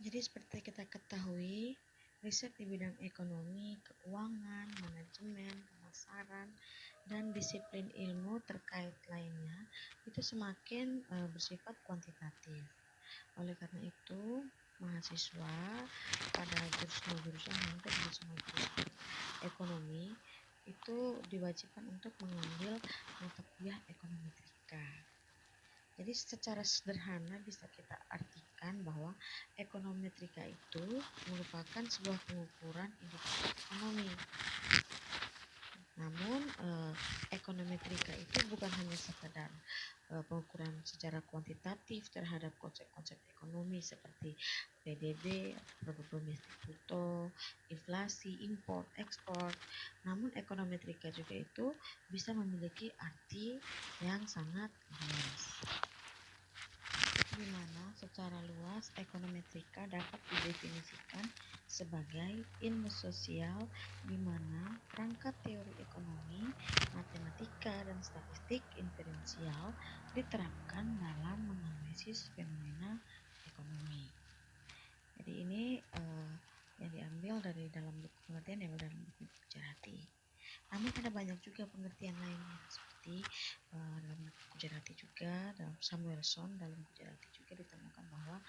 Jadi seperti kita ketahui, riset di bidang ekonomi, keuangan, manajemen, pemasaran, dan disiplin ilmu terkait lainnya itu semakin bersifat kuantitatif. Oleh karena itu, mahasiswa pada jurusan hampir di semua jurusan ekonomi itu diwajibkan untuk mengambil mata kuliah ekonometrika. Jadi secara sederhana bisa kita artikan bahwa ekonometrika itu merupakan sebuah pengukuran indikator ekonomi. Namun ekonometrika itu bukan hanya sekadar pengukuran secara kuantitatif terhadap konsep-konsep ekonomi seperti PDB, produk domestik bruto, inflasi, impor, ekspor. Namun ekonometrika juga itu bisa memiliki arti yang sangat luas, di mana secara luas ekonometrika dapat didefinisikan sebagai ilmu sosial di mana perangkat teori ekonomi, matematika, dan statistik inferensial diterapkan dalam menganalisis fenomena ekonomi. Jadi ini yang diambil dari dalam buku pengertian yang dalam buku Gujarati. Namun ada banyak juga pengertian lainnya seperti dalam Gujarati juga, dalam Samuelson dalam Gujarati juga ditemukan bahwa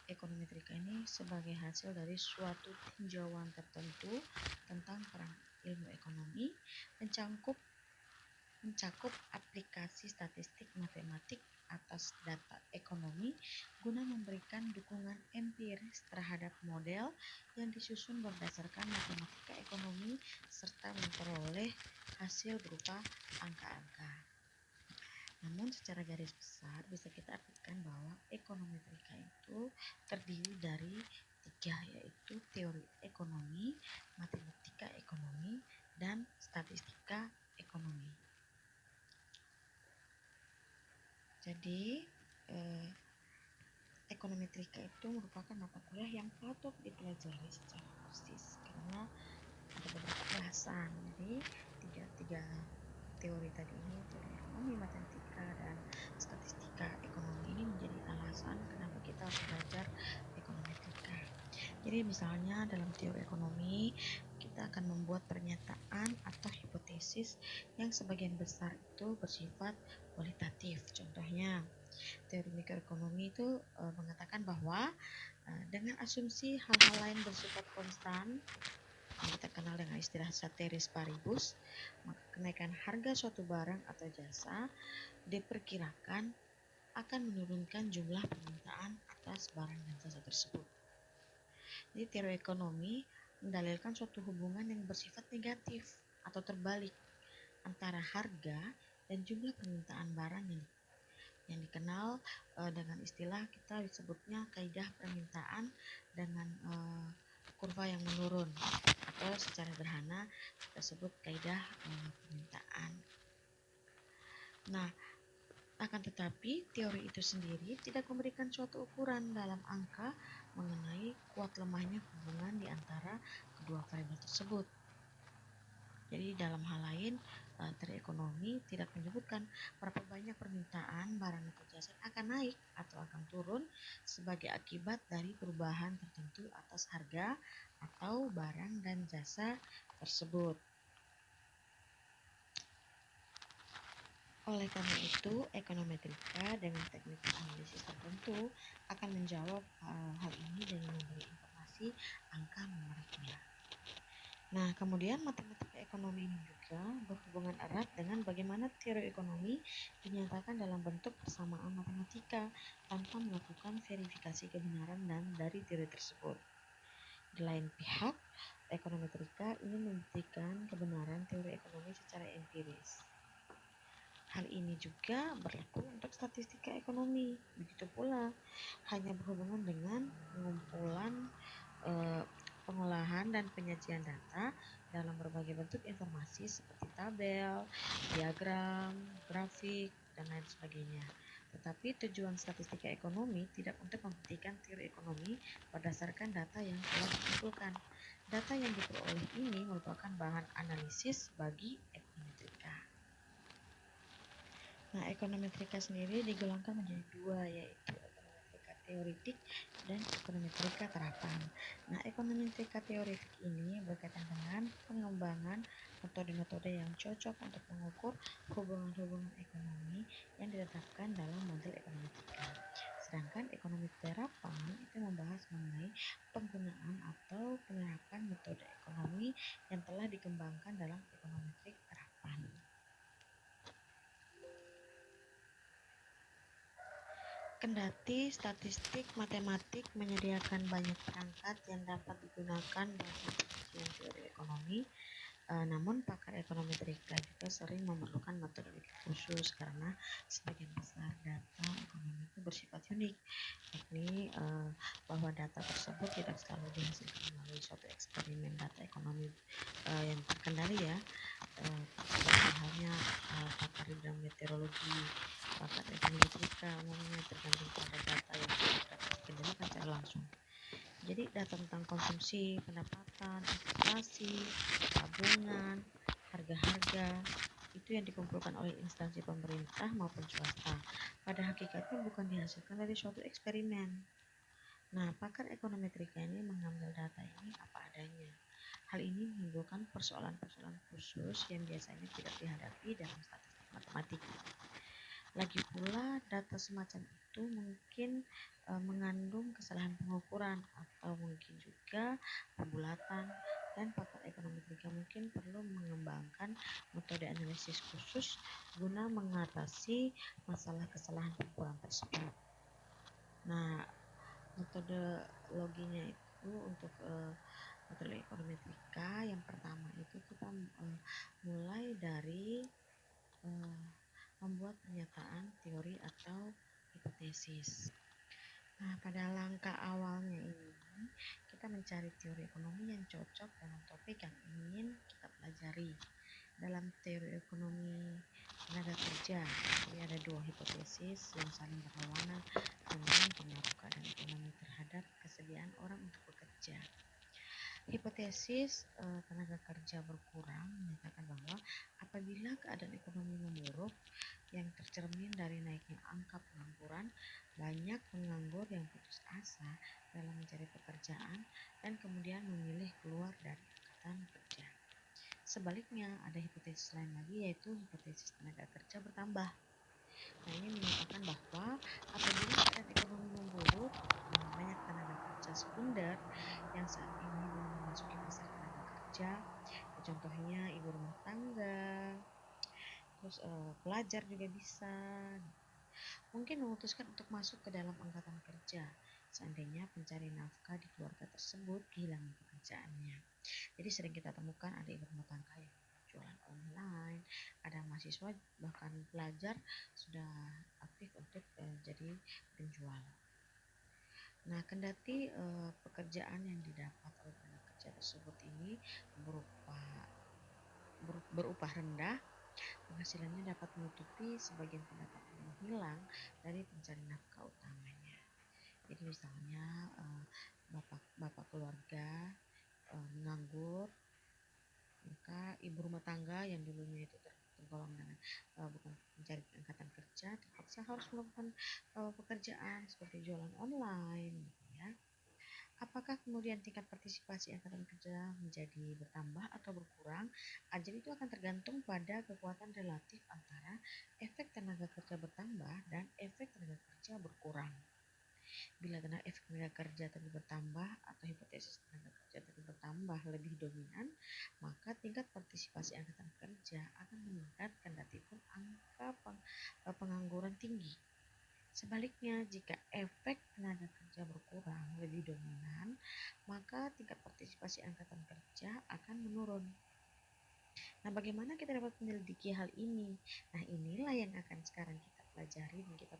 ekonometrika ini sebagai hasil dari suatu tinjauan tertentu tentang peran ilmu ekonomi mencakup aplikasi statistik matematik atas data ekonomi guna memberikan dukungan empiris terhadap model yang disusun berdasarkan matematika ekonomi serta memperoleh hasil berupa angka-angka. Namun secara garis besar bisa kita artikan bahwa ekonometrika itu terdiri dari 3, yaitu teori ekonomi, matematika ekonomi, dan statistika ekonomi. Jadi ekonometrika itu merupakan mata kuliah yang patut dipelajari secara persis karena ada beberapa alasan. Jadi tiga teori tadi ini, teori ekonomi, matematika, dan statistika ekonomi ini menjadi alasan kenapa kita harus belajar ekonometrika. Jadi misalnya dalam teori ekonomi kita akan membuat pernyataan atau hipotesis yang sebagian besar itu bersifat kualitatif. Contohnya teori mikroekonomi itu mengatakan bahwa dengan asumsi hal-hal lain bersifat konstan yang kita kenal dengan istilah ceteris paribus, maka kenaikan harga suatu barang atau jasa diperkirakan akan menurunkan jumlah permintaan atas barang dan jasa tersebut. Jadi teori ekonomi mendalilkan suatu hubungan yang bersifat negatif atau terbalik antara harga dan jumlah permintaan barang yang dikenal dengan istilah kita disebutnya kaidah permintaan dengan kurva yang menurun, atau secara sederhana kita sebut kaidah permintaan. Nah, akan tetapi teori itu sendiri tidak memberikan suatu ukuran dalam angka mengenai kuat lemahnya hubungan di antara kedua variabel tersebut. Jadi dalam hal lain, teori ekonomi tidak menyebutkan berapa banyak permintaan barang atau jasa akan naik atau akan turun sebagai akibat dari perubahan tertentu atas harga atau barang dan jasa tersebut. Oleh karena itu, ekonometrika dengan teknik analisis tertentu akan menjawab hal ini dengan memberi informasi angka numeriknya. Nah, kemudian matematika ekonomi ini juga berhubungan erat dengan bagaimana teori ekonomi dinyatakan dalam bentuk persamaan matematika tanpa melakukan verifikasi kebenaran dan dari teori tersebut. Di lain pihak, ekonometrika ingin membuktikan kebenaran teori ekonomi secara empiris. Hal ini juga berlaku untuk statistika ekonomi. Begitu pula, hanya berhubungan dengan pengumpulan pengolahan dan penyajian data dalam berbagai bentuk informasi seperti tabel, diagram, grafik, dan lain sebagainya. Tetapi tujuan statistika ekonomi tidak untuk membuktikan teori ekonomi berdasarkan data yang telah dikumpulkan. Data yang diperoleh ini merupakan bahan analisis bagi ekonometrika. Nah, ekonometrika sendiri digolongkan menjadi 2, yaitu ekonometrika teori matematik, dan ekonometrika terapan. Nah, ekonometrika teoretik ini berkaitan dengan pengembangan metode-metode yang cocok untuk mengukur hubungan-hubungan ekonomi yang ditetapkan dalam model ekonometrika. Sedangkan ekonomi terapan itu membahas mengenai penggunaan atau penerapan metode ekonomi yang telah dikembangkan dalam ekonometrik terapan. Kendati statistik matematik menyediakan banyak perangkat yang dapat digunakan dalam penelitian teori ekonomi, namun pakar ekonometrika juga sering memerlukan metodologi khusus karena sebagian besar data ekonomi itu bersifat unik, yakni bahwa data tersebut tidak selalu dihasilkan melalui suatu eksperimen data ekonomi yang terkendali ya, seperti halnya pakar di bidang meteorologi, pakar ekonometrika umumnya tergantung pada data yang dapat dikendalikan secara langsung. Jadi data tentang konsumsi, pendapatan, investasi, tabungan, harga-harga itu yang dikumpulkan oleh instansi pemerintah maupun swasta. Pada hakikatnya bukan dihasilkan dari suatu eksperimen. Nah, pakar ekonometrika ini mengambil data ini apa adanya. Hal ini menimbulkan persoalan-persoalan khusus yang biasanya tidak dihadapi dalam statistik matematik. Lagi pula, data semacam itu mungkin mengandung kesalahan pengukuran atau mungkin juga pembulatan, dan pakar ekonometrika mungkin perlu mengembangkan metode analisis khusus guna mengatasi masalah kesalahan pengukuran tersebut. Nah, metodologinya itu untuk metode ekonometrika yang pertama itu kita mulai dari membuat pernyataan teori atau hipotesis. Nah, pada langkah awalnya ini kita mencari teori ekonomi yang cocok dengan topik yang ingin kita pelajari. Dalam teori ekonomi tenaga kerja, jadi ada dua hipotesis yang saling berlawanan tentang pengaruh keadaan ekonomi terhadap kesediaan orang untuk bekerja. Hipotesis tenaga kerja berkurang menyatakan bahwa apabila keadaan ekonomi memburuk yang tercermin dari naiknya angka pengangguran, banyak penganggur yang putus asa dalam mencari pekerjaan dan kemudian memilih keluar dari angkatan kerja. Sebaliknya, ada hipotesis lain lagi, yaitu hipotesis tenaga kerja bertambah. Nah, ini menyatakan bahwa apabila keadaan ekonomi memburuk, banyak tenaga kerja sekunder yang saat ini belum memasuki pasar tenaga kerja, contohnya ibu rumah tangga, terus pelajar juga bisa, mungkin memutuskan untuk masuk ke dalam angkatan kerja seandainya pencari nafkah di keluarga tersebut kehilangan pekerjaannya. Jadi sering kita temukan ada ibu rumah tangga yang jualan online, ada mahasiswa bahkan pelajar sudah aktif untuk jadi penjual. Nah, kendati pekerjaan yang didapat oleh tenaga kerja tersebut ini berupah rendah, penghasilannya dapat menutupi sebagian pendapatan yang hilang dari pencari nafkah utamanya. Jadi misalnya bapak keluarga menganggur, maka ibu rumah tangga yang dulunya itu tergolong dengan bukan mencari angkatan kerja terpaksa harus melakukan pekerjaan seperti jualan online gitu ya. Apakah kemudian tingkat partisipasi angkatan kerja menjadi bertambah atau berkurang? Jadi itu akan tergantung pada kekuatan relatif antara efek tenaga kerja bertambah dan efek tenaga kerja berkurang. Bila efek tenaga kerja tadi bertambah atau hipotesis tenaga kerja tadi bertambah lebih dominan, maka tingkat partisipasi angkatan kerja akan meningkat kendati pun angka pengangguran tinggi. Sebaliknya, jika efek tenaga kerja berkurang lebih dominan, maka tingkat partisipasi angkatan kerja akan menurun. Nah, bagaimana kita dapat menyelidiki hal ini? Nah, inilah yang akan sekarang kita pelajari dan kita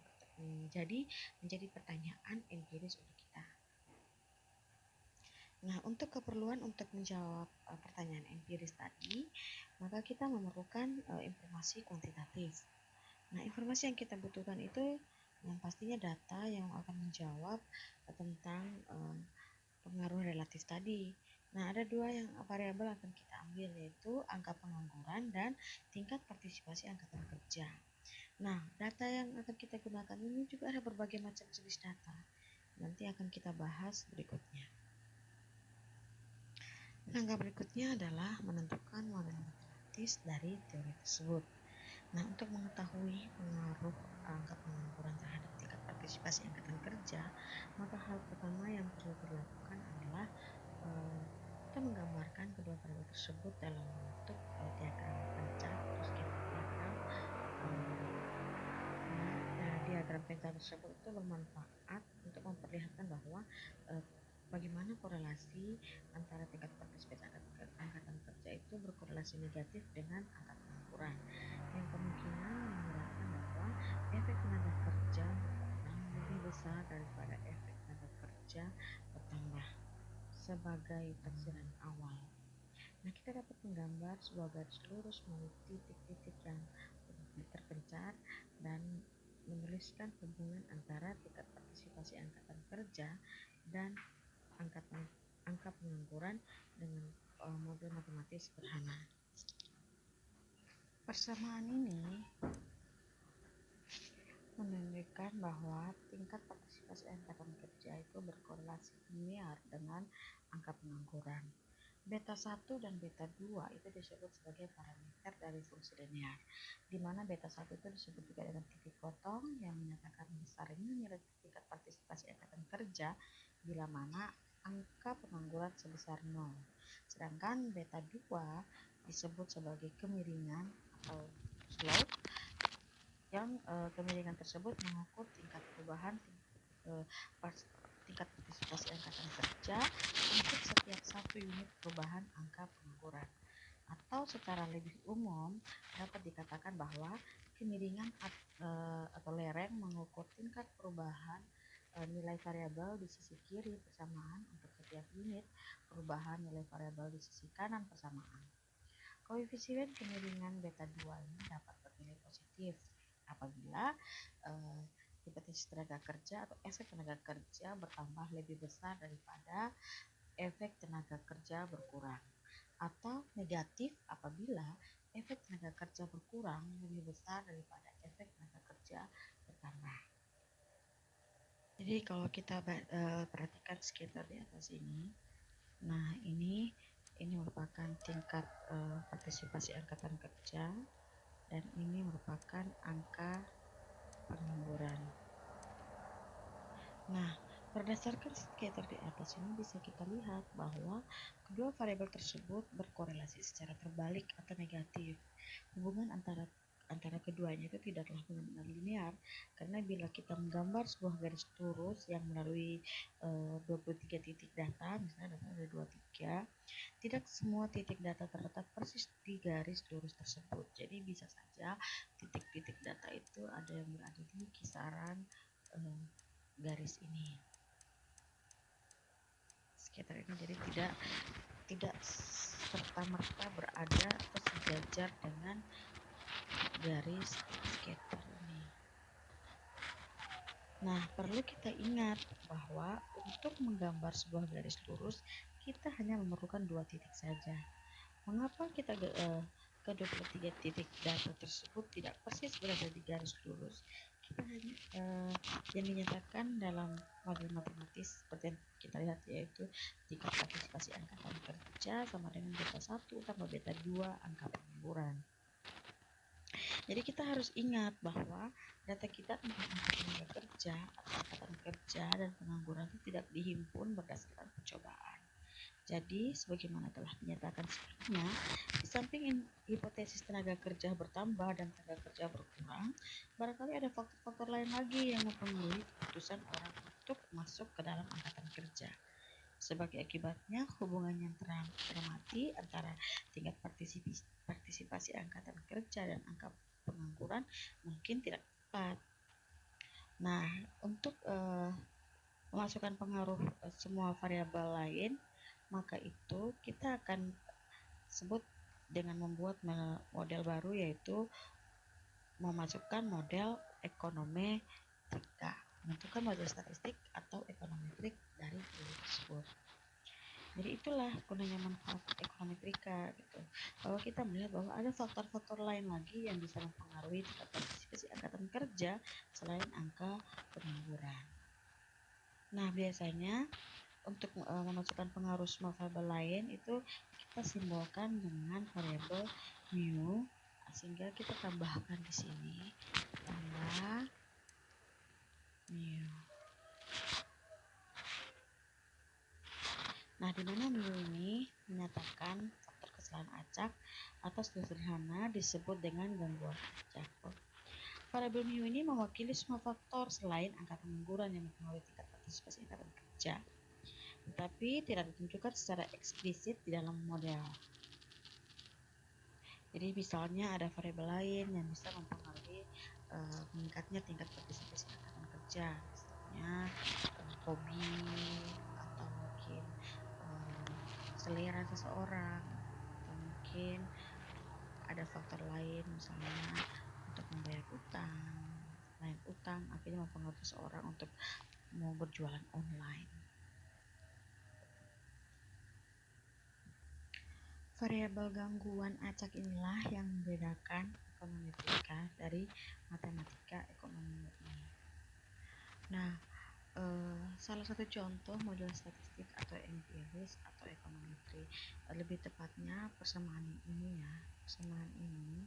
menjadi pertanyaan empiris untuk kita. Nah, untuk keperluan untuk menjawab pertanyaan empiris tadi, maka kita memerlukan informasi kuantitatif. Nah, informasi yang kita butuhkan itu yang pastinya data yang akan menjawab tentang pengaruh relatif tadi. Nah, ada dua yang variabel akan kita ambil, yaitu angka pengangguran dan tingkat partisipasi angkatan kerja. Nah, data yang akan kita gunakan ini juga ada berbagai macam jenis data. nanti akan kita bahas berikutnya. Langkah berikutnya adalah menentukan model matematis dari teori tersebut. Nah, untuk mengetahui pengaruh angka pengangguran terhadap tingkat partisipasi angkatan kerja, maka hal pertama yang perlu dilakukan adalah kita menggambarkan kedua variabel tersebut dalam bentuk diagram pencak. Terus kita diagram pencak tersebut itu bermanfaat untuk memperlihatkan bahwa bagaimana korelasi antara tingkat partisipasi angkatan kerja itu berkorelasi negatif dengan angka pengangguran, yang kemungkinan menunjukkan bahwa efek tenaga kerja berkurang lebih besar daripada efek tenaga kerja bertambah sebagai taksiran awal. Nah, kita dapat menggambar sebuah garis lurus melalui titik-titik yang terpencar dan menuliskan hubungan antara tingkat partisipasi angkatan kerja dan angka pengangguran dengan model matematis sederhana. Persamaan ini menunjukkan bahwa tingkat partisipasi angkatan kerja itu berkorelasi linear dengan angka pengangguran. Beta 1 dan beta 2 itu disebut sebagai parameter dari fungsi linear, di mana beta 1 itu disebut juga dengan titik potong yang menyatakan besarnya nilai tingkat partisipasi angkatan kerja bila mana angka pengangguran sebesar 0. Sedangkan beta 2 disebut sebagai kemiringan atau slope, yang kemiringan tersebut mengukur tingkat perubahan tingkat partisipasi angkatan kerja untuk setiap satu unit perubahan angka pengangguran. Atau secara lebih umum dapat dikatakan bahwa kemiringan atau lereng mengukur tingkat perubahan nilai variabel di sisi kiri persamaan untuk setiap unit perubahan nilai variabel di sisi kanan persamaan. Koefisien kemiringan beta 2 ini dapat bernilai positif apabila hipotesis tenaga kerja atau efek tenaga kerja bertambah lebih besar daripada efek tenaga kerja berkurang, atau negatif apabila efek tenaga kerja berkurang lebih besar daripada efek tenaga kerja bertambah. Jadi kalau kita perhatikan skater di atas ini, nah ini merupakan tingkat partisipasi angkatan kerja dan ini merupakan angka pengangguran. Nah, berdasarkan skater di atas ini bisa kita lihat bahwa kedua variabel tersebut berkorelasi secara terbalik atau negatif. Hubungan antara keduanya itu tidaklah benar-benar linear, karena bila kita menggambar sebuah garis lurus yang melalui 23 titik data, misalnya data ada 23, tidak semua titik data terletak persis di garis lurus tersebut. Jadi bisa saja titik-titik data itu ada yang berada di kisaran garis ini, skater ini, jadi tidak serta-merta berada atau sejajar dengan garis skater ini. Nah, perlu kita ingat bahwa untuk menggambar sebuah garis lurus kita hanya memerlukan 2 titik saja. Mengapa kita ke-23 titik data tersebut tidak persis berada di garis lurus? Kita hanya yang dinyatakan dalam model matematis seperti yang kita lihat, yaitu tingkat partisipasi angkatan kerja sama dengan beta 1 tambah beta 2 angka pengangguran. Jadi kita harus ingat bahwa data kita tentang angka tenaga kerja atau angkatan kerja dan pengangguran itu tidak dihimpun berdasarkan percobaan. Jadi, sebagaimana telah dinyatakan sebelumnya, di samping hipotesis tenaga kerja bertambah dan tenaga kerja berkurang, barangkali ada faktor-faktor lain lagi yang mempengaruhi keputusan orang untuk masuk ke dalam angkatan kerja. Sebagai akibatnya, hubungan yang teramati antara tingkat partisipasi angkatan kerja dan angka pengangguran mungkin tidak tepat. Nah, untuk memasukkan pengaruh semua variabel lain, maka itu kita akan sebut dengan membuat model baru, yaitu memasukkan model ekonometrika, menentukan model statistik atau ekonometrik dari teori tersebut. Jadi itulah gunanya manfaat ekonometrika gitu, bahwa kita melihat bahwa ada faktor-faktor lain lagi yang bisa mempengaruhi tingkat partisipasi angkatan kerja selain angka pengangguran. Nah, biasanya untuk memasukkan pengaruh semua variabel lain itu kita simbolkan dengan variabel mu, sehingga kita tambahkan di sini tambah mu. Nah, di mana mu ini menyatakan faktor kesalahan acak atau sederhana disebut dengan gangguan acak. Variabel mu ini mewakili semua faktor selain angka pengangguran yang mempengaruhi tingkat partisipasi angkatan kerja, tetapi tidak ditunjukkan secara eksplisit di dalam model. Jadi misalnya ada variabel lain yang bisa mempengaruhi meningkatnya tingkat partisipasi angkatan kerja, misalnya hobi atau mungkin selera seseorang, atau mungkin ada faktor lain misalnya untuk membayar utang, lain utang akhirnya mempengaruhi seseorang untuk mau berjualan online. Variabel gangguan acak inilah yang membedakan ekonometrik dari matematika ekonomi murni. Nah, salah satu contoh model statistik atau empiris atau ekonometri, lebih tepatnya persamaan ini ya. Persamaan ini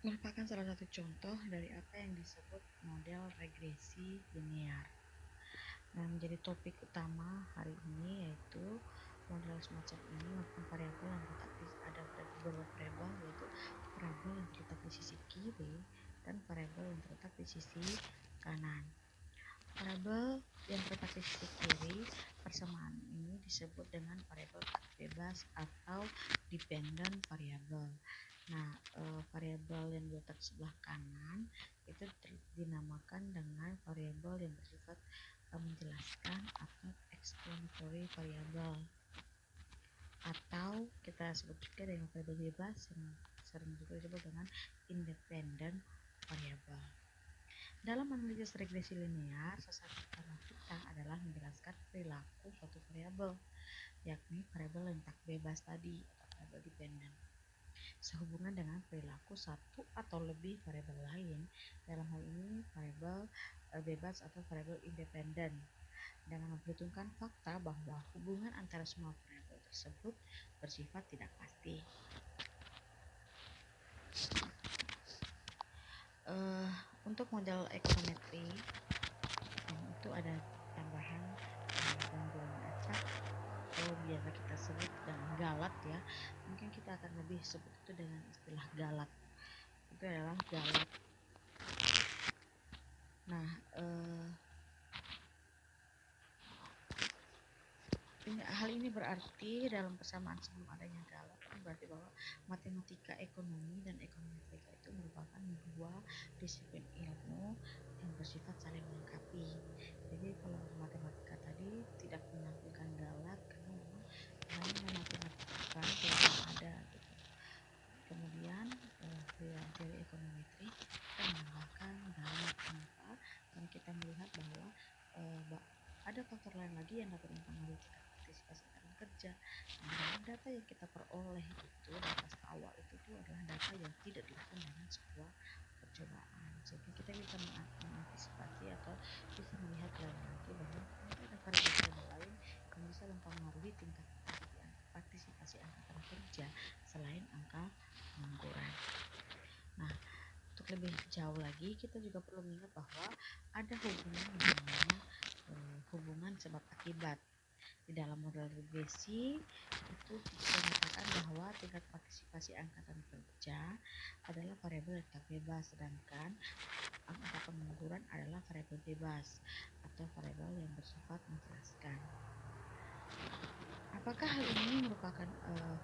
merupakan salah satu contoh dari apa yang disebut model regresi linear. Nah, menjadi topik utama hari ini yaitu model semacam ini merupakan variabel yang terletak di ada beberapa variabel, yaitu variabel yang terletak di sisi kiri dan variabel yang terletak di sisi kanan. Variabel yang terletak di sisi kiri, persamaan ini disebut dengan variabel bebas atau dependent variable. Nah, variabel yang terletak di sebelah kanan itu dinamakan dengan variabel yang bersifat menjelaskan atau explanatory variable, atau kita sebut juga dengan variabel bebas yang sering juga disebut dengan independent variable. Dalam analisis regresi linear, sasaran utama kita adalah menjelaskan perilaku suatu variabel, yakni variabel yang tak bebas tadi atau variabel dependent, sehubungan dengan perilaku satu atau lebih variabel lain, dalam hal ini variabel bebas atau variabel independen, dengan memperhitungkan fakta bahwa hubungan antara semua variabel tersebut bersifat tidak pasti. Untuk model ekonometri itu ada tambahan gangguan acak atau biasa kita sebut dengan galat ya. Mungkin kita akan lebih sebut itu dengan istilah galat. Itu adalah galat. Nah, hal ini berarti dalam persamaan sebelum adanya galat berarti bahwa matematika ekonomi dan ekonometrik itu merupakan dua disiplin ilmu yang bersifat saling melengkapi. Jadi kalau matematika tadi tidak menampilkan galat karena memang hanya mematematika yang ada gitu. Kemudian teori ekonometri kita menambahkan galat. Kenapa? Karena kita melihat bahwa ada faktor lain lagi yang dapat mempengaruhi tingkat partisipasi angkatan kerja. Nah, data yang kita peroleh itu, data awal itu adalah data yang tidak dilakukan dengan sebuah percobaan, sehingga kita bisa mengantisipasi atau bisa melihat lagi bahwa ada variabel lain yang bisa mempengaruhi tingkat partisipasi angkatan kerja selain angka pengangguran. Nah, untuk lebih jauh lagi kita juga perlu mengingat bahwa ada hubungan namanya hubungan sebab akibat. Di dalam model regresi itu dikatakan bahwa tingkat partisipasi angkatan kerja adalah variabel yang tak bebas, sedangkan angka pengangguran adalah variabel bebas atau variabel yang bersifat menjelaskan. Apakah hal ini merupakan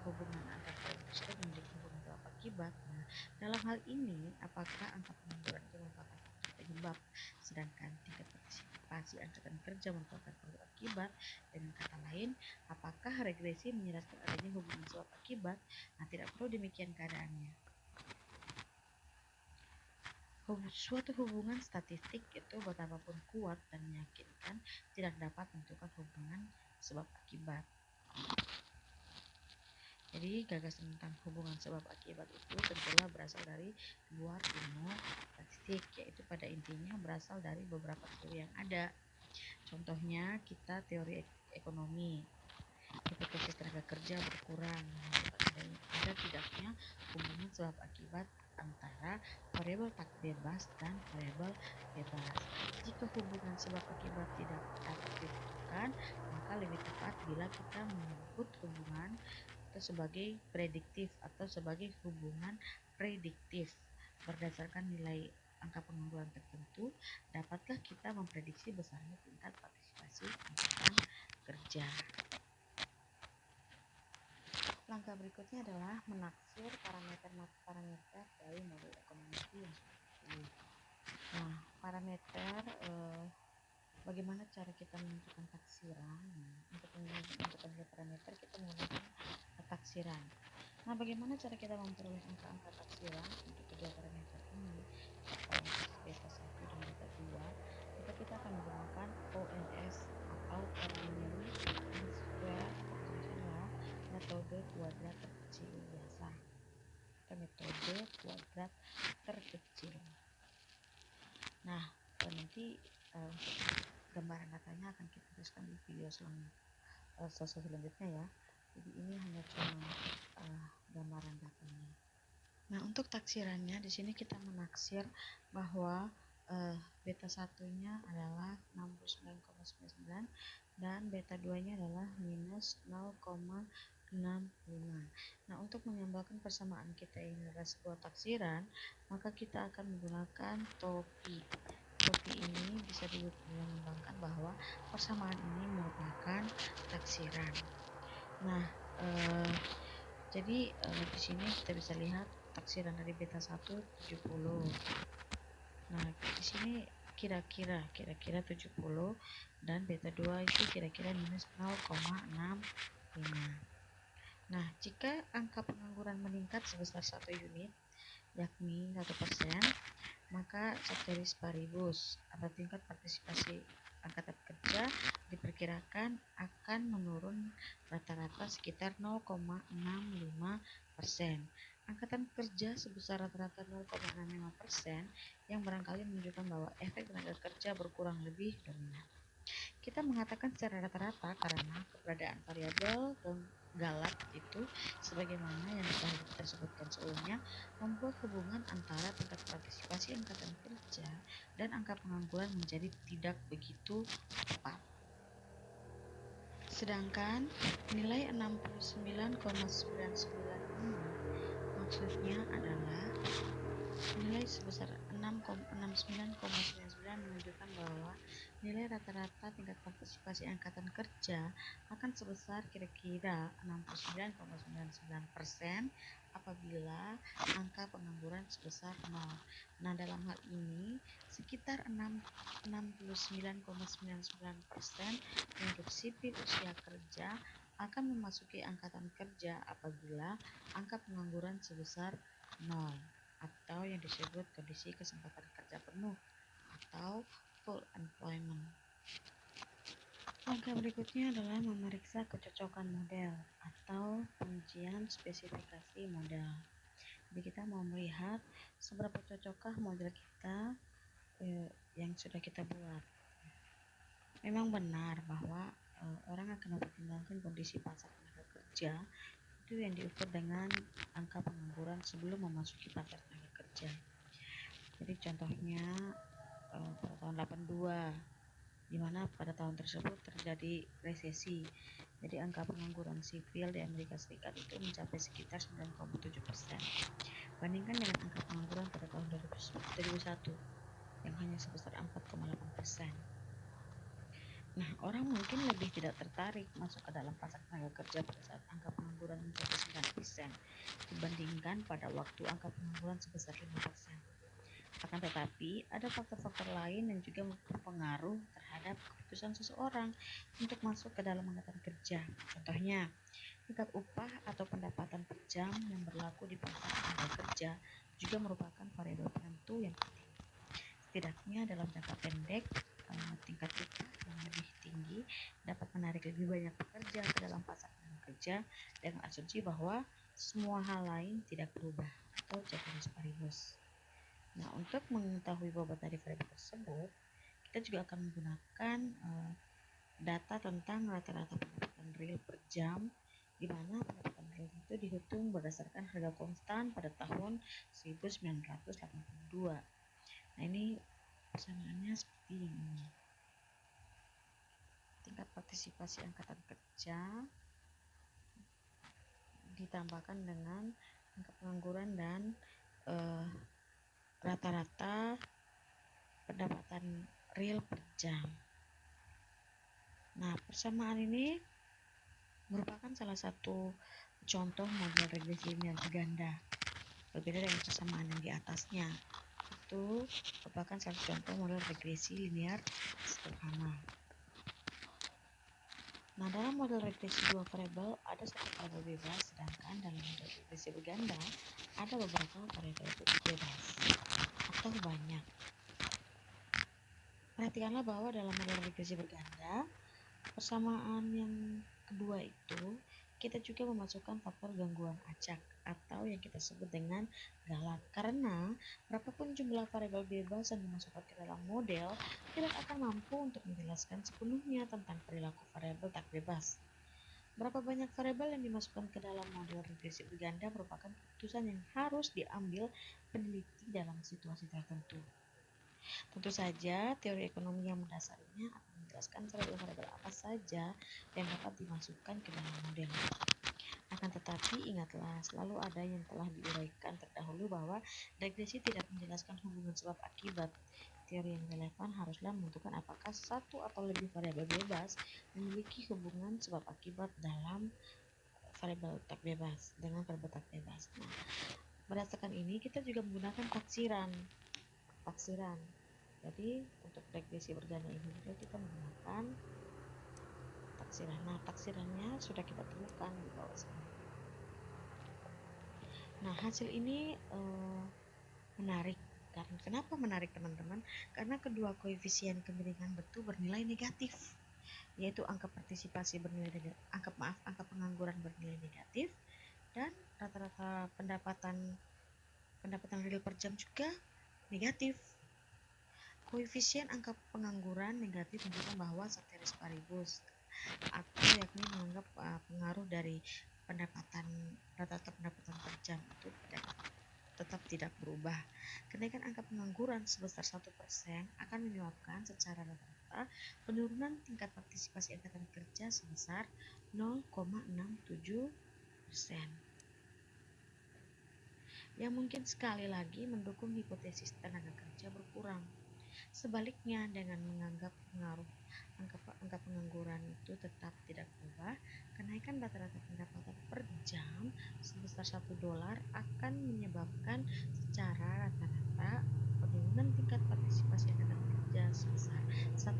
hubungan antara variabel tersebut menjadi hubungan sebab akibat? Nah, dalam hal ini, apakah angka pengangguran itu merupakan faktor penyebab, sedangkan tingkat partisipasi angkatan kerja merupakan faktor akibat? Dengan kata lain, apakah regresi menjelaskan adanya hubungan sebab akibat? Nah, tidak perlu demikian keadaannya. Suatu hubungan statistik itu betapapun kuat dan meyakinkan tidak dapat menentukan hubungan sebab akibat. Jadi gagasan tentang hubungan sebab akibat itu tentulah berasal dari buat ilmu statistik, yaitu pada intinya berasal dari beberapa teori yang ada. Contohnya kita teori ekonomi, efektivitas tenaga kerja berkurang, ada tidaknya hubungan sebab akibat antara variabel tak bebas dan variabel bebas. Jika hubungan sebab akibat tidak dapat ditentukan, maka lebih tepat bila kita menyebut hubungan itu sebagai prediktif atau sebagai hubungan prediktif. Berdasarkan nilai angka pengangguran tertentu, dapatkah kita memprediksi besarnya tingkat partisipasi angkatan kerja. Langkah berikutnya adalah menaksir parameter dari model ekonomi yang sudah dipilih. Nah, parameter bagaimana cara kita menentukan taksiran? Untuk menentukan parameter kita menggunakan taksiran. Nah, bagaimana cara kita memperoleh angka-angka taksiran untuk kedua parameter ini? Beta 1 dan beta 2, maka kita akan menggunakan ONS atau ordinary mean square, metode kuadrat terkecil biasa atau metode kuadrat terkecil. Nah, nanti gambaran datanya akan kita tuliskan di video selanjutnya ya. Jadi ini hanya cuma gambaran datanya. Nah, untuk taksirannya di sini kita menaksir bahwa beta 1-nya adalah 69,99 dan beta 2-nya adalah minus 0,65. Nah, untuk menyamakan persamaan kita ini adalah sebuah taksiran, maka kita akan menggunakan topi. Topi ini bisa dilambangkan bahwa persamaan ini merupakan taksiran. Nah, jadi di sini kita bisa lihat taksiran dari beta 1 70. Nah, di sini kira-kira 70 dan beta 2 itu kira-kira minus 0,65. Nah, jika angka pengangguran meningkat sebesar 1 unit, yakni 1%, maka ceteris paribus atau tingkat partisipasi angkatan kerja diperkirakan akan menurun rata-rata sekitar 0,65%. Angkatan kerja sebesar rata-rata 0,65% yang barangkali menunjukkan bahwa efek tenaga kerja berkurang lebih dominan. Kita mengatakan secara rata-rata karena keberadaan variabel galat itu sebagaimana yang kita sebutkan sebelumnya membuat hubungan antara tingkat partisipasi angkatan kerja dan angka pengangguran menjadi tidak begitu tepat. Sedangkan nilai 69,99 ini maksudnya adalah nilai sebesar 69,99 menunjukkan bahwa nilai rata-rata tingkat partisipasi angkatan kerja akan sebesar kira-kira 69,99% apabila angka pengangguran sebesar 0. Nah, dalam hal ini sekitar 69,99% penduduk sipil usia kerja akan memasuki angkatan kerja apabila angka pengangguran sebesar 0 atau yang disebut kondisi kesempatan kerja penuh atau full employment. Langkah berikutnya adalah memeriksa kecocokan model atau pengujian spesifikasi model. Jadi kita mau melihat seberapa cocokkah model kita yang sudah kita buat. Memang benar bahwa orang akan mempertimbangkan kondisi pasar tenaga kerja itu yang diukur dengan angka pengangguran sebelum memasuki pasar tenaga kerja. Jadi contohnya pada tahun 82, di mana pada tahun tersebut terjadi resesi. Jadi angka pengangguran sipil di Amerika Serikat itu mencapai sekitar 9,7%. Bandingkan dengan angka pengangguran pada tahun 2001 yang hanya sebesar 4,8%. Nah, orang mungkin lebih tidak tertarik masuk ke dalam pasar tenaga kerja pada saat angka pengangguran mencapai 9% dibandingkan pada waktu angka pengangguran sebesar 5%. Akan tetapi, ada faktor-faktor lain yang juga berpengaruh terhadap keputusan seseorang untuk masuk ke dalam angkatan kerja. Contohnya, tingkat upah atau pendapatan per jam yang berlaku di pasar tenaga kerja juga merupakan variabel penentu yang penting. Setidaknya dalam jangka pendek, tingkat upah yang lebih tinggi dapat menarik lebih banyak pekerja ke dalam pasar tenaga kerja dengan asumsi bahwa semua hal lain tidak berubah atau ceteris paribus. Nah, untuk mengetahui bobot dari variabel tersebut, kita juga akan menggunakan data tentang rata-rata pendapatan real per jam, di mana pendapatan real itu dihitung berdasarkan harga konstan pada tahun 1982. Nah, ini persamaannya seperti ini. Tingkat partisipasi angkatan kerja ditambahkan dengan angka pengangguran dan rata-rata pendapatan real per jam. Nah, persamaan ini merupakan salah satu contoh model regresi linear ganda. Berbeda dengan persamaan yang di atasnya. Itu merupakan salah satu contoh model regresi linear sederhana. Nah, dalam model regresi dua variabel ada satu variabel bebas, sedangkan dalam model regresi berganda ada beberapa variabel bebas atau banyak. Perhatikanlah bahwa dalam model regresi berganda, persamaan yang kedua itu kita juga memasukkan faktor gangguan acak atau yang kita sebut dengan galat, karena berapapun jumlah variabel bebas yang dimasukkan ke dalam model tidak akan mampu untuk menjelaskan sepenuhnya tentang perilaku variabel tak bebas. Berapa banyak variabel yang dimasukkan ke dalam model regresi berganda merupakan keputusan yang harus diambil peneliti dalam situasi tertentu. Tentu saja, teori ekonomi yang mendasarinya akan menjelaskan variabel-variabel apa saja yang dapat dimasukkan ke dalam model. Akan tetapi, ingatlah, selalu ada yang telah diuraikan terdahulu bahwa regresi tidak menjelaskan hubungan sebab akibat. Teori yang relevan haruslah menentukan apakah satu atau lebih variabel bebas memiliki hubungan sebab akibat dalam variabel tak bebas dengan variabel tak bebas. Nah, berdasarkan ini kita juga menggunakan taksiran. Jadi untuk regresi berganda ini juga kita menggunakan taksiran. Nah, taksirannya sudah kita temukan di bawah sini. Nah, hasil ini menarik. Kenapa menarik, teman-teman? Karena kedua koefisien kemiringan bentuk bernilai negatif, yaitu angka partisipasi angka pengangguran bernilai negatif, dan rata-rata pendapatan real per jam juga negatif. Koefisien angka pengangguran negatif menunjukkan bahwa ceteris paribus, atau yakni menganggap pengaruh dari rata-rata pendapatan per jam itu tetap tidak berubah. Kenaikan angka pengangguran sebesar 1% akan menyebabkan secara rata-rata penurunan tingkat partisipasi angkatan kerja sebesar 0,67%. Yang mungkin sekali lagi mendukung hipotesis tenaga kerja berkurang. Sebaliknya, dengan menganggap pengaruh angka pengangguran itu tetap tidak berubah, kenaikan rata-rata pendapatan per jam sebesar $1 akan menyebabkan secara rata-rata penurunan tingkat partisipasi angkatan kerja sebesar 1,4%.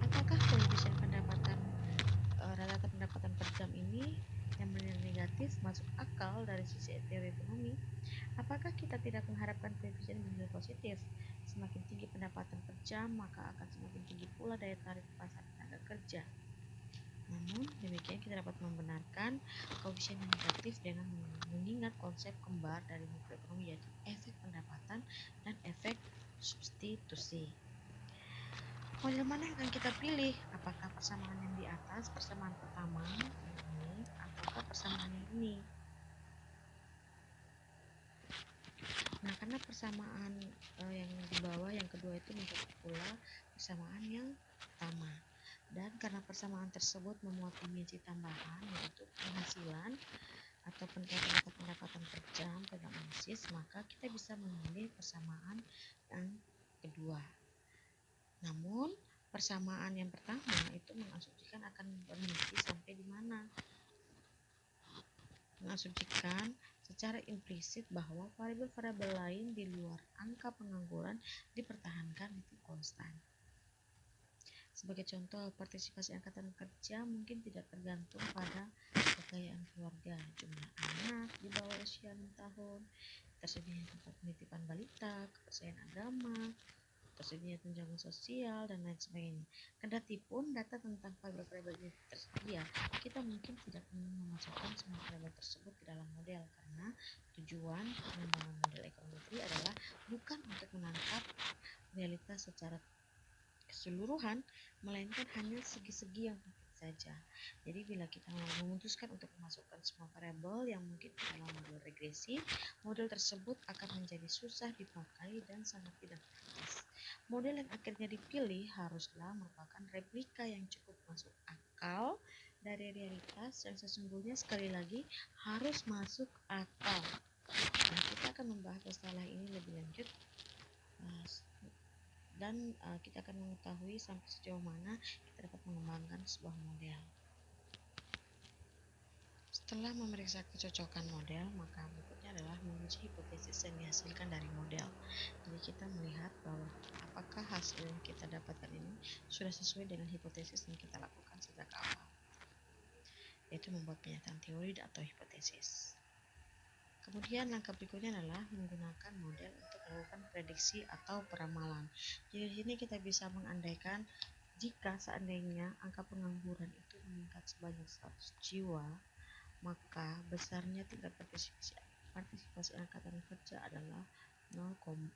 Apakah koefisien rata-rata pendapatan per jam ini yang bernilai negatif masuk akal dari sisi teori ekonomi? Apakah kita tidak mengharapkan koefisien bernilai positif? Semakin tinggi pendapatan per jam, maka akan semakin tinggi pula daya tarik pasar tenaga kerja. Namun, demikian kita dapat membenarkan koefisien yang negatif dengan mengingat konsep kembar dari makroekonomi, yaitu efek pendapatan dan efek substitusi. Model mana yang akan kita pilih? Apakah persamaan yang di atas, persamaan pertama ini, ataukah persamaan yang ini? Nah, karena persamaan yang di bawah yang kedua itu mencakup pula persamaan yang pertama, dan karena persamaan tersebut memuat dimensi tambahan, yaitu penghasilan atau pendapatan per jam dalam analisis, maka kita bisa memilih persamaan yang kedua. Namun persamaan yang pertama itu mengasumsikan akan berhenti sampai di mana? Mengasumsikan secara implisit bahwa variabel-variabel lain di luar angka pengangguran dipertahankan itu konstan. Sebagai contoh, partisipasi angkatan kerja mungkin tidak tergantung pada kekayaan keluarga, jumlah anak di bawah usia 6 tahun, tersedianya tempat penitipan balita, kepercayaan agama, atau tersedia tunjangan sosial, dan lain sebagainya. Kendati pun data tentang variabel-variabel ini tersedia, kita mungkin tidak ingin memasukkan semua variabel tersebut ke dalam model, karena tujuan pengembangan model ekonometri adalah bukan untuk menangkap realitas secara keseluruhan, melainkan hanya segi-segi yang penting saja. Jadi bila kita memutuskan untuk memasukkan semua variabel yang mungkin ke dalam model regresi, model tersebut akan menjadi susah dipakai dan sangat tidak praktis. Model yang akhirnya dipilih haruslah merupakan replika yang cukup masuk akal dari realitas yang sesungguhnya, sekali lagi, harus masuk akal. Nah, kita akan membahas masalah ini lebih lanjut dan kita akan mengetahui sampai sejauh mana kita dapat mengembangkan sebuah model. Setelah memeriksa kecocokan model, maka berikutnya adalah menguji hipotesis yang dihasilkan dari model. Jadi kita melihat bahwa apakah hasil yang kita dapatkan ini sudah sesuai dengan hipotesis yang kita lakukan sejak awal, yaitu membuat pernyataan teori atau hipotesis. Kemudian langkah berikutnya adalah menggunakan model untuk melakukan prediksi atau peramalan. Jadi di sini kita bisa mengandaikan jika seandainya angka pengangguran itu meningkat sebanyak 100 jiwa, maka besarnya tingkat partisipasi angkatan kerja adalah 12,5.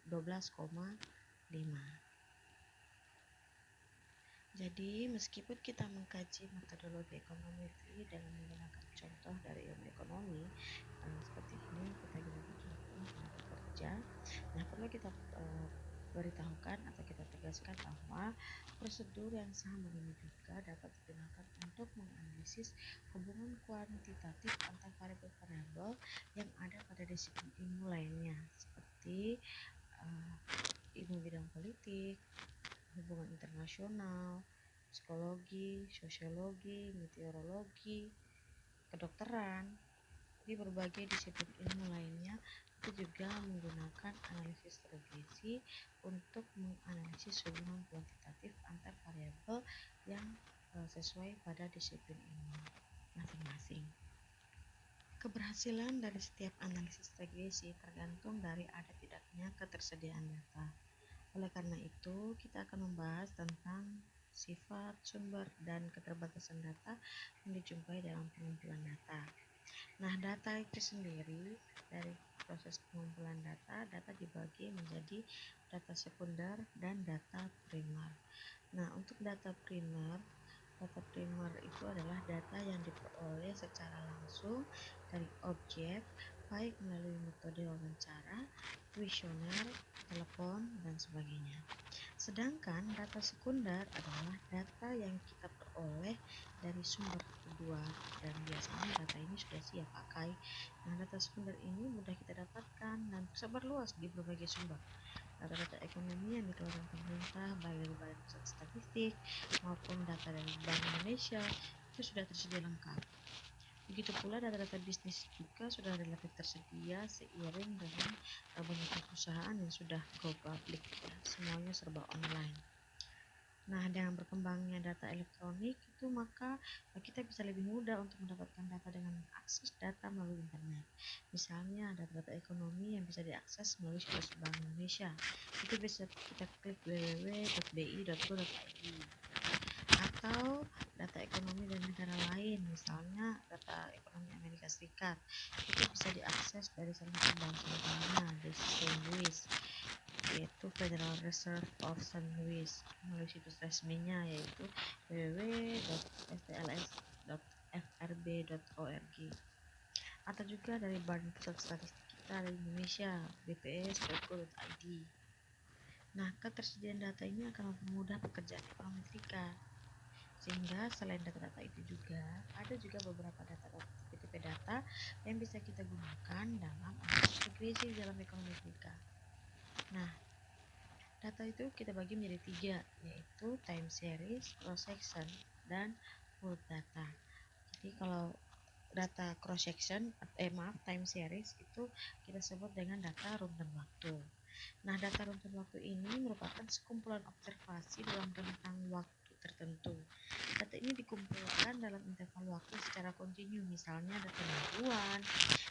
Jadi, meskipun kita mengkaji metodologi ekonometri dengan menggunakan contoh dari ilmu ekonomi seperti ini, kita gunakan contoh tenaga kerja. Nah, perlu kita beritahukan atau kita tegaskan bahwa prosedur yang sama ini juga dapat digunakan untuk menganalisis hubungan kuantitatif antar variabel-variabel yang ada pada disiplin ilmu lainnya, seperti ilmu bidang politik, hubungan internasional, psikologi, sosiologi, meteorologi, kedokteran. Di berbagai disiplin ilmu lainnya itu juga menggunakan analisis regresi untuk menganalisis hubungan kuantitatif antar variabel yang sesuai pada disiplin ilmu masing-masing. Keberhasilan dari setiap analisis regresi tergantung dari ada tidaknya ketersediaan data. Oleh karena itu, kita akan membahas tentang sifat, sumber, dan keterbatasan data yang dijumpai dalam pengumpulan data. Nah, data itu sendiri, dari proses pengumpulan data dibagi menjadi data sekunder dan data primer. Nah, untuk data primer itu adalah data yang diperoleh secara langsung dari objek, baik melalui metode wawancara, kuesioner, telepon, dan sebagainya. Sedangkan data sekunder adalah data yang kita peroleh dari sumber kedua, dan biasanya data ini sudah siap pakai. Nah, data sekunder ini mudah kita dapatkan dan tersebar luas di berbagai sumber. Data-data ekonomi yang dikeluarkan pemerintah, baik dari Badan Pusat Statistik maupun data dari Bank Indonesia, itu sudah tersedia lengkap. Begitu pula data-data bisnis juga sudah relatif tersedia seiring dengan banyaknya perusahaan yang sudah go public, ya, semuanya serba online. Nah, dengan berkembangnya data elektronik itu, maka kita bisa lebih mudah untuk mendapatkan data dengan mengakses data melalui internet. Misalnya data-data ekonomi yang bisa diakses melalui situs Bank Indonesia. Itu bisa kita klik www.bi.go.id. Atau data ekonomi dari negara lain, misalnya data ekonomi Amerika Serikat, itu bisa diakses dari salah satu bank sentralnya di St. Louis, yaitu Federal Reserve of St. Louis, melalui situs resminya yaitu www.stls.frb.org, atau juga dari Badan Pusat Statistik kita di Indonesia, bps.go.id. Nah, ketersediaan data ini akan mempermudah pekerjaan ekonometrika, sehingga selain data-data itu juga ada juga beberapa tipe data yang bisa kita gunakan dalam analisis regresi dalam ekonometrika. Nah, data itu kita bagi menjadi 3, yaitu time series, cross section, dan pooled data. Jadi kalau data cross section, time series itu kita sebut dengan data runtun waktu. Nah, data runtun waktu ini merupakan sekumpulan observasi dalam rentang waktu tertentu. Data ini dikumpulkan dalam interval waktu secara kontinu, misalnya data mingguan.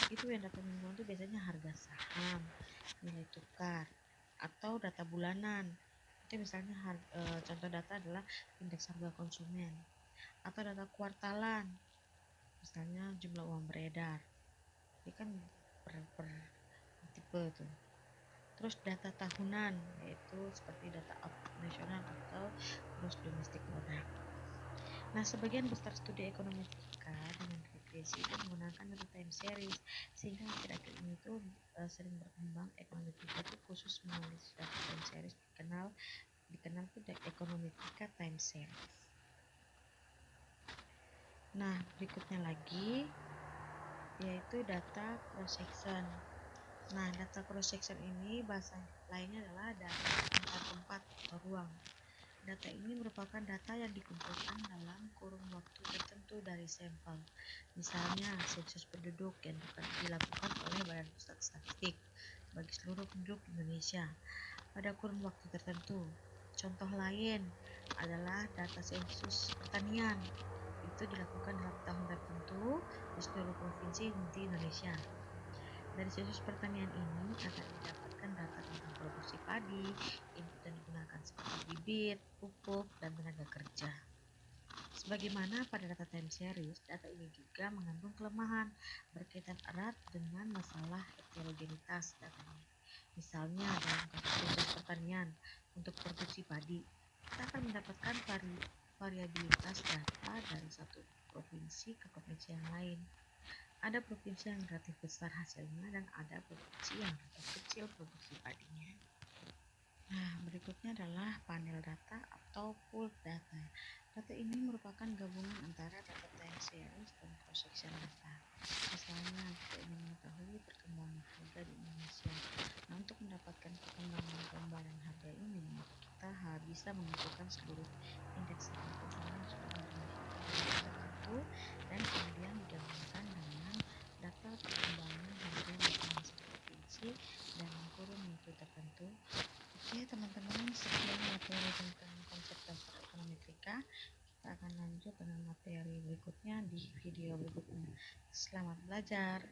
Itu yang data mingguan itu biasanya harga saham, nilai tukar, atau data bulanan, Itu misalnya contoh data adalah indeks harga konsumen atau data kuartalan, misalnya jumlah uang beredar. Ini kan per tipe tuh. Terus data tahunan, yaitu seperti data output nasional atau gross domestic product. Nah, sebagian besar studi ekonometrik dengan regresi itu menggunakan data time series, sehingga akhir-akhir ini tuh sering berkembang ekonometrik itu khusus menulis data time series, dikenal tuh ekonometrik time series. Nah, berikutnya lagi yaitu data cross section. Nah, data cross section ini bahasa lainnya adalah data antar tempat atau ruang. Data ini merupakan data yang dikumpulkan dalam kurun waktu tertentu dari sampel. Misalnya, sensus penduduk yang dilakukan oleh Badan Pusat Statistik bagi seluruh penduduk Indonesia pada kurun waktu tertentu. Contoh lain adalah data sensus pertanian. Itu dilakukan dalam tahun tertentu di seluruh provinsi di Indonesia. Dari sensus pertanian ini akan didapatkan data tentang produksi padi, input yang digunakan seperti bibit, pupuk, dan tenaga kerja. Sebagaimana pada data time series, data ini juga mengandung kelemahan berkaitan erat dengan masalah heterogenitas datanya. Misalnya dalam kasus sensus pertanian untuk produksi padi, kita akan mendapatkan variabilitas data dari satu provinsi ke provinsi yang lain. Ada provinsi yang relatif besar hasilnya dan ada provinsi yang relatif kecil produksi padinya. Nah, berikutnya adalah panel data atau pool data. Data ini merupakan gabungan antara data time series dan cross section data. Misalnya, kita ingin mengetahui perkembangan harga di Indonesia. Nah, untuk mendapatkan perkembangan gambaran harga ini, kita bisa mengumpulkan seluruh indeks harga konsumen seluruh Indonesia tertentu dan kemudian digabungkan dengan data perkembangan harga masing-masing provinsi dalam kurun waktu tertentu. Oke teman-teman, sekian materi tentang konsep dasar ekonometrika. Kita akan lanjut dengan materi berikutnya di video berikutnya. Selamat belajar.